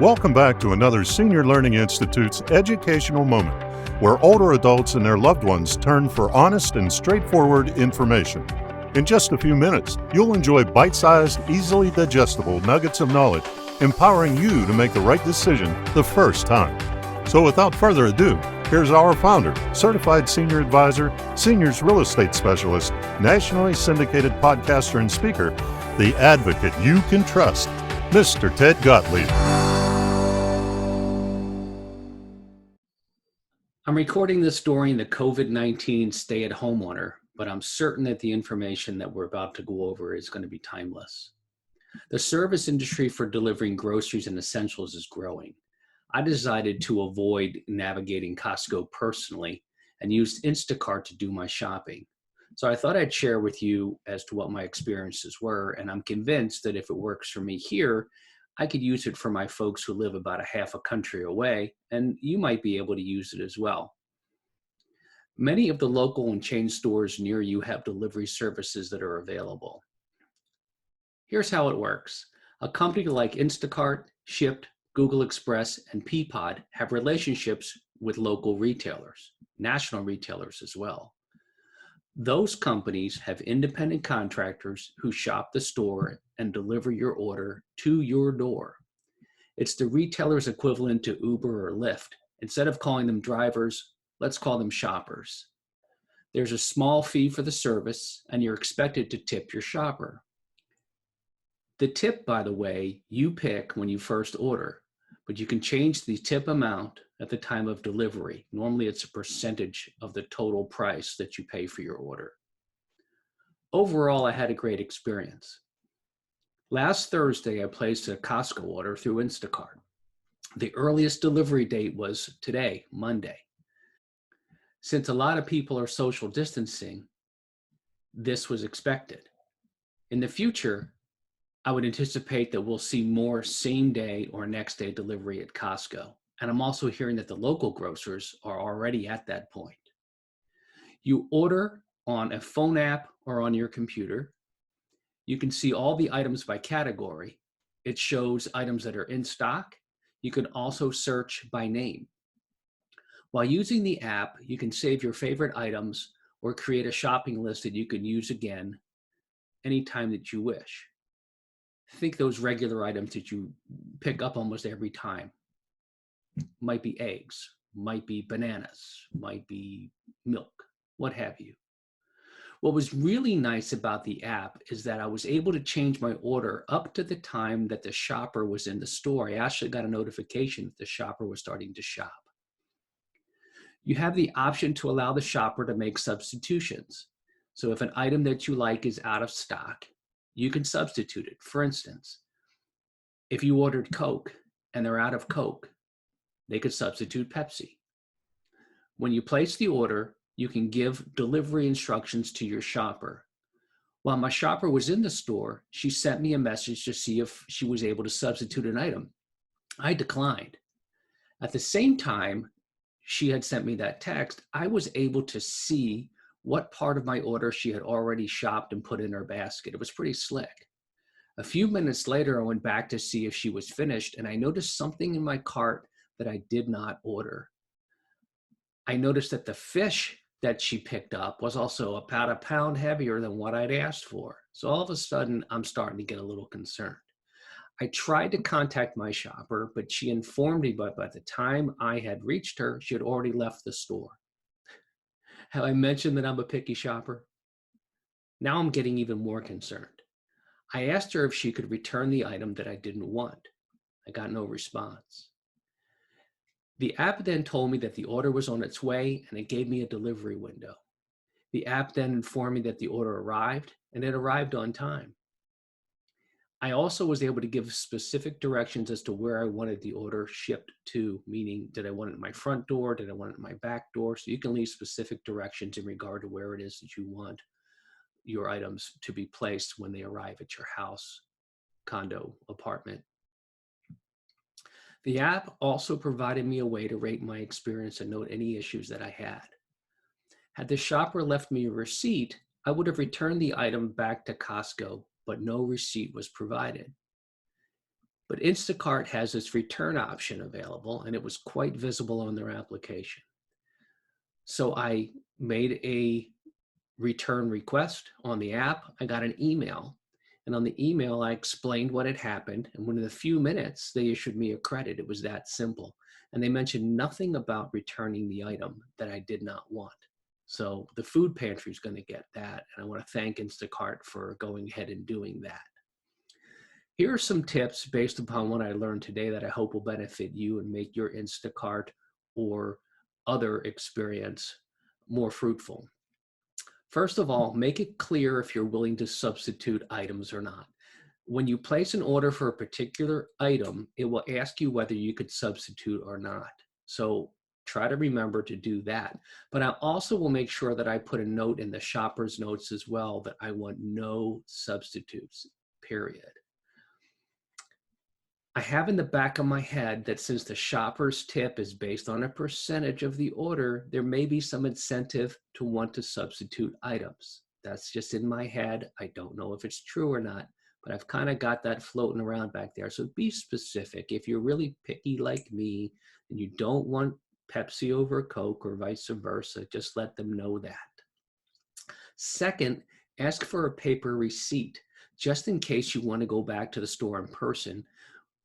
Welcome back to another Senior Learning Institute's educational moment, where older adults and their loved ones turn for honest and straightforward information. In just a few minutes, you'll enjoy bite-sized, easily digestible nuggets of knowledge, empowering you to make the right decision the first time. So without further ado, here's our founder, certified senior advisor, seniors real estate specialist, nationally syndicated podcaster and speaker, the advocate you can trust, Mr. Ted Gottlieb. I'm recording this during the COVID-19 stay-at-home order, but I'm certain that the information that we're about to go over is going to be timeless. The service industry for delivering groceries and essentials is growing. I decided to avoid navigating Costco personally and used Instacart to do my shopping. So I thought I'd share with you as to what my experiences were, and I'm convinced that if it works for me here, I could use it for my folks who live about a half a country away, and you might be able to use it as well. Many of the local and chain stores near you have delivery services that are available. Here's how it works. A company like Instacart, Shipt, Google Express, and Peapod have relationships with local retailers, national retailers as well. Those companies have independent contractors who shop the store and deliver your order to your door. It's the retailer's equivalent to Uber or Lyft. Instead of calling them drivers, let's call them shoppers. There's a small fee for the service, and you're expected to tip your shopper. The tip, by the way, you pick when you first order, but you can change the tip amount at the time of delivery. Normally, it's a percentage of the total price that you pay for your order. Overall, I had a great experience. Last Thursday, I placed a Costco order through Instacart. The earliest delivery date was today, Monday. Since a lot of people are social distancing, this was expected. In the future, I would anticipate that we'll see more same day or next day delivery at Costco. And I'm also hearing that the local grocers are already at that point. You order on a phone app or on your computer. You can see all the items by category. It shows items that are in stock. You can also search by name. While using the app, you can save your favorite items or create a shopping list that you can use again anytime that you wish. Think those regular items that you pick up almost every time. Might be eggs, might be bananas, might be milk, what have you. What was really nice about the app is that I was able to change my order up to the time that the shopper was in the store. I actually got a notification that the shopper was starting to shop. You have the option to allow the shopper to make substitutions. So if an item that you like is out of stock, you can substitute it. For instance, if you ordered Coke and they're out of Coke, they could substitute Pepsi. When you place the order, you can give delivery instructions to your shopper. While my shopper was in the store, she sent me a message to see if she was able to substitute an item. I declined. At the same time she had sent me that text, I was able to see what part of my order she had already shopped and put in her basket. It was pretty slick. A few minutes later, I went back to see if she was finished, and I noticed something in my cart that I did not order. I noticed that the fish that she picked up was also about a pound heavier than what I'd asked for. So all of a sudden, I'm starting to get a little concerned. I tried to contact my shopper, but she informed me by the time I had reached her, she had already left the store. Have I mentioned that I'm a picky shopper? Now I'm getting even more concerned. I asked her if she could return the item that I didn't want. I got no response. The app then told me that the order was on its way, and it gave me a delivery window. The app then informed me that the order arrived, and it arrived on time. I also was able to give specific directions as to where I wanted the order shipped to, meaning did I want it at my front door, did I want it at my back door? So you can leave specific directions in regard to where it is that you want your items to be placed when they arrive at your house, condo, apartment. The app also provided me a way to rate my experience and note any issues that I had. Had the shopper left me a receipt, I would have returned the item back to Costco, but no receipt was provided. But Instacart has this return option available, and it was quite visible on their application. So I made a return request on the app. I got an email. And on the email, I explained what had happened. And within a few minutes, they issued me a credit. It was that simple. And they mentioned nothing about returning the item that I did not want. So the food pantry is going to get that. And I want to thank Instacart for going ahead and doing that. Here are some tips based upon what I learned today that I hope will benefit you and make your Instacart or other experience more fruitful. First of all, make it clear if you're willing to substitute items or not. When you place an order for a particular item, it will ask you whether you could substitute or not. So try to remember to do that. But I also will make sure that I put a note in the shopper's notes as well that I want no substitutes, period. I have in the back of my head that since the shopper's tip is based on a percentage of the order, there may be some incentive to want to substitute items. That's just in my head. I don't know if it's true or not, but I've kind of got that floating around back there. So be specific. If you're really picky like me and you don't want Pepsi over Coke or vice versa, just let them know that. Second, ask for a paper receipt, just in case you want to go back to the store in person,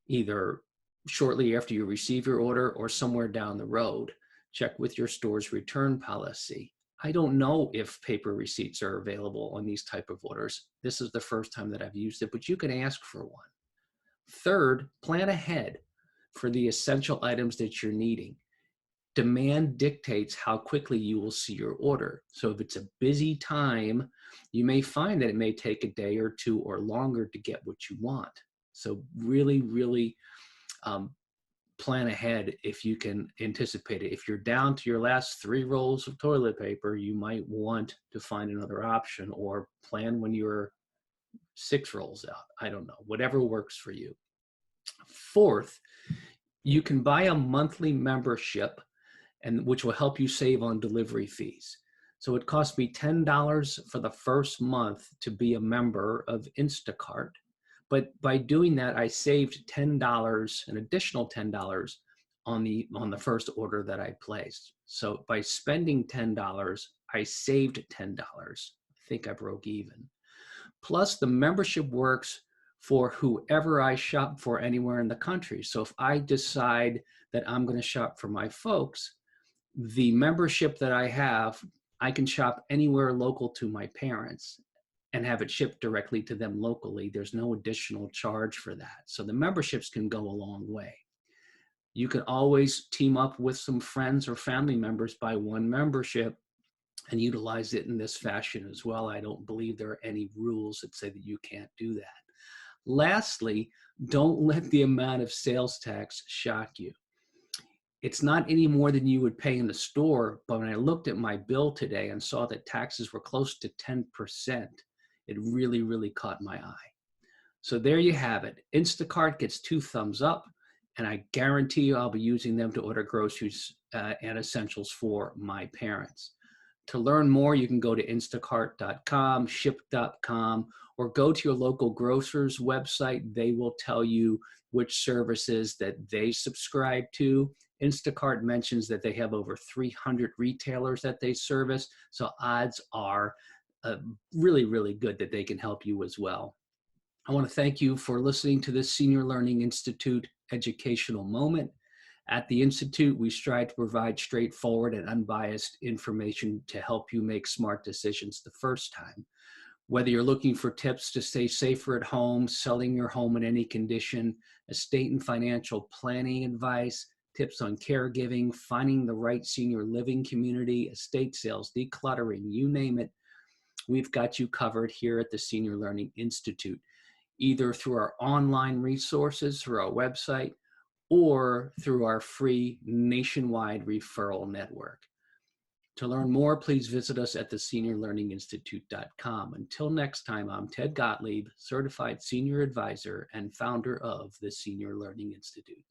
either shortly after you receive your order or somewhere down the road. Check with your store's return policy. I don't know if paper receipts are available on these type of orders. This is the first time that I've used it, but you can ask for one. Third, plan ahead for the essential items that you're needing. Demand dictates how quickly you will see your order. So if it's a busy time, you may find that it may take a day or two or longer to get what you want. So really, really plan ahead if you can anticipate it. If you're down to your last 3 rolls of toilet paper, you might want to find another option or plan when you're 6 rolls out. I don't know, whatever works for you. Fourth, you can buy a monthly membership and which will help you save on delivery fees. So it cost me $10 for the first month to be a member of Instacart. But by doing that, I saved $10, an additional $10 on the first order that I placed. So by spending $10, I saved $10. I think I broke even. Plus, the membership works for whoever I shop for anywhere in the country. So if I decide that I'm going to shop for my folks, the membership that I have, I can shop anywhere local to my parents and have it shipped directly to them locally. There's no additional charge for that. So the memberships can go a long way. You can always team up with some friends or family members, buy one membership and utilize it in this fashion as well. I don't believe there are any rules that say that you can't do that. Lastly, don't let the amount of sales tax shock you. It's not any more than you would pay in the store, but when I looked at my bill today and saw that taxes were close to 10%, it really, really caught my eye. So there you have it. Instacart gets 2 thumbs up, and I guarantee you I'll be using them to order groceries and essentials for my parents. To learn more, you can go to instacart.com, ship.com, or go to your local grocer's website. They will tell you which services that they subscribe to. Instacart mentions that they have over 300 retailers that they service, so odds are really, really good that they can help you as well. I want to thank you for listening to this Senior Learning Institute educational moment. At the Institute, we strive to provide straightforward and unbiased information to help you make smart decisions the first time. Whether you're looking for tips to stay safer at home, selling your home in any condition, estate and financial planning advice, tips on caregiving, finding the right senior living community, estate sales, decluttering, you name it, we've got you covered here at the Senior Learning Institute, either through our online resources, through our website, or through our free nationwide referral network. To learn more, please visit us at theseniorlearninginstitute.com. Until next time, I'm Ted Gottlieb, Certified Senior Advisor and founder of the Senior Learning Institute.